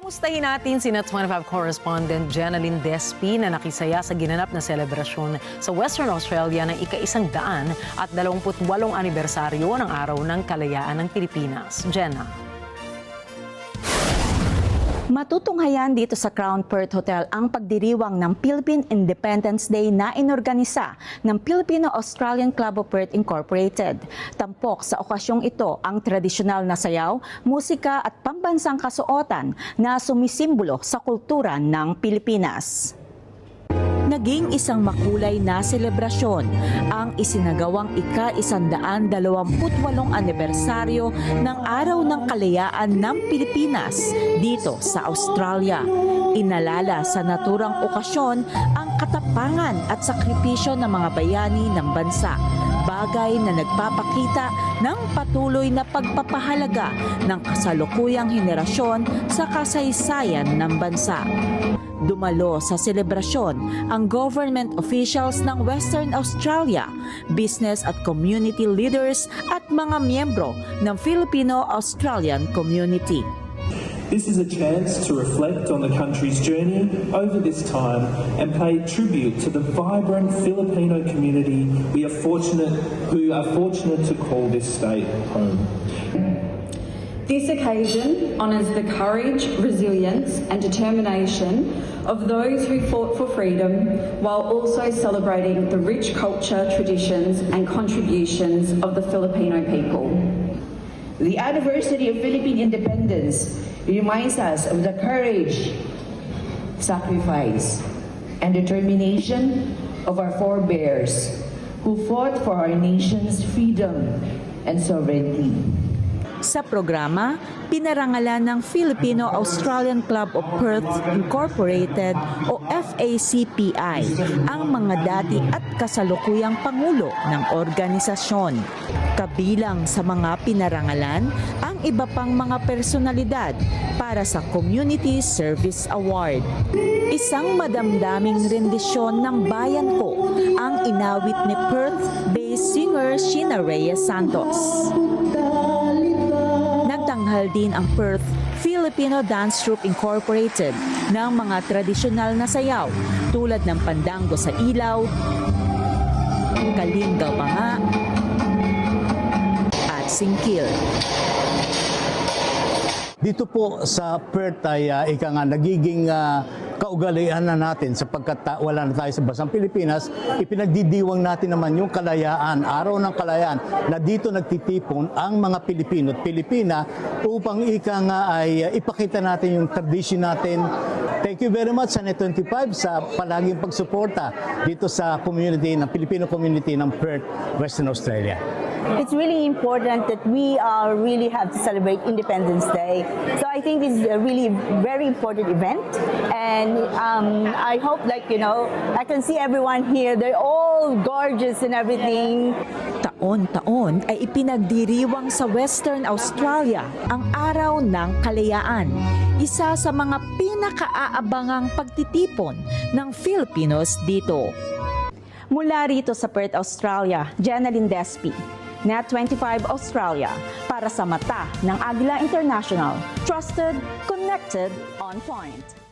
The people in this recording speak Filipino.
Kamustahin natin si Net 25 correspondent Jenaline Despi na nakisaya sa ginanap na selebrasyon sa Western Australia ng ika-100 at 28 anibersaryo ng Araw ng Kalayaan ng Pilipinas. Jenna. Matutunghayan dito sa Crown Perth Hotel ang pagdiriwang ng Philippine Independence Day na inorganisa ng Filipino-Australian Club of Perth Incorporated. Tampok sa okasyong ito ang tradisyonal na sayaw, musika at pambansang kasuotan na sumisimbolo sa kultura ng Pilipinas. Naging isang makulay na selebrasyon ang isinagawang ika-128 anibersaryo ng Araw ng Kalayaan ng Pilipinas dito sa Australia. Inalala sa naturang okasyon ang katapangan at sakripisyo ng mga bayani ng bansa, bagay na nagpapakita ng patuloy na pagpapahalaga ng kasalukuyang henerasyon sa kasaysayan ng bansa. Dumalo sa selebrasyon ang government officials ng Western Australia, business at community leaders at mga miyembro ng Filipino-Australian community. This is a chance to reflect on the country's journey over this time and pay tribute to the vibrant Filipino community who are fortunate to call this state home. This occasion honours the courage, resilience and determination of those who fought for freedom while also celebrating the rich culture, traditions and contributions of the Filipino people. The anniversary of Philippine independence reminds us of the courage, sacrifice, and determination of our forebears who fought for our nation's freedom and sovereignty. Sa programa, pinarangalan ng Filipino-Australian Club of Perth Incorporated o FACPI ang mga dati at kasalukuyang pangulo ng organisasyon. Kabilang sa mga pinarangalan ang iba pang mga personalidad para sa Community Service Award. Isang madamdaming rendisyon ng Bayan Ko ang inawit ni Perth-based singer Sheena Reyes Santos. Nagtanghal din ang Perth Filipino Dance Troupe Incorporated ng mga tradisyonal na sayaw tulad ng Pandango sa Ilaw, Kalinga Panga, at Singkil. Dito po sa Perth ay nagiging kaugalian na natin sapagkat wala na tayo sa bansang Pilipinas, ipinagdidiwang natin naman yung kalayaan, araw ng kalayaan, na dito nagtitipon ang mga Pilipino at Pilipina upang ay ipakita natin yung tradition natin. Thank you very much sa Net25 sa palaging pagsuporta dito sa community ng Filipino community ng Perth, Western Australia. It's really important that we really have to celebrate Independence Day. So I think this is a really very important event, and I hope, I can see everyone here. They're all gorgeous and everything. Taon-taon ay ipinagdiriwang sa Western Australia ang Araw ng Kalayaan, isa sa mga pinakaaabangang pagtitipon ng Filipinos dito. Mula rito sa Perth, Australia, Jenaline Despi, Net25 Australia, para sa mata ng Agila International. Trusted, connected, on point.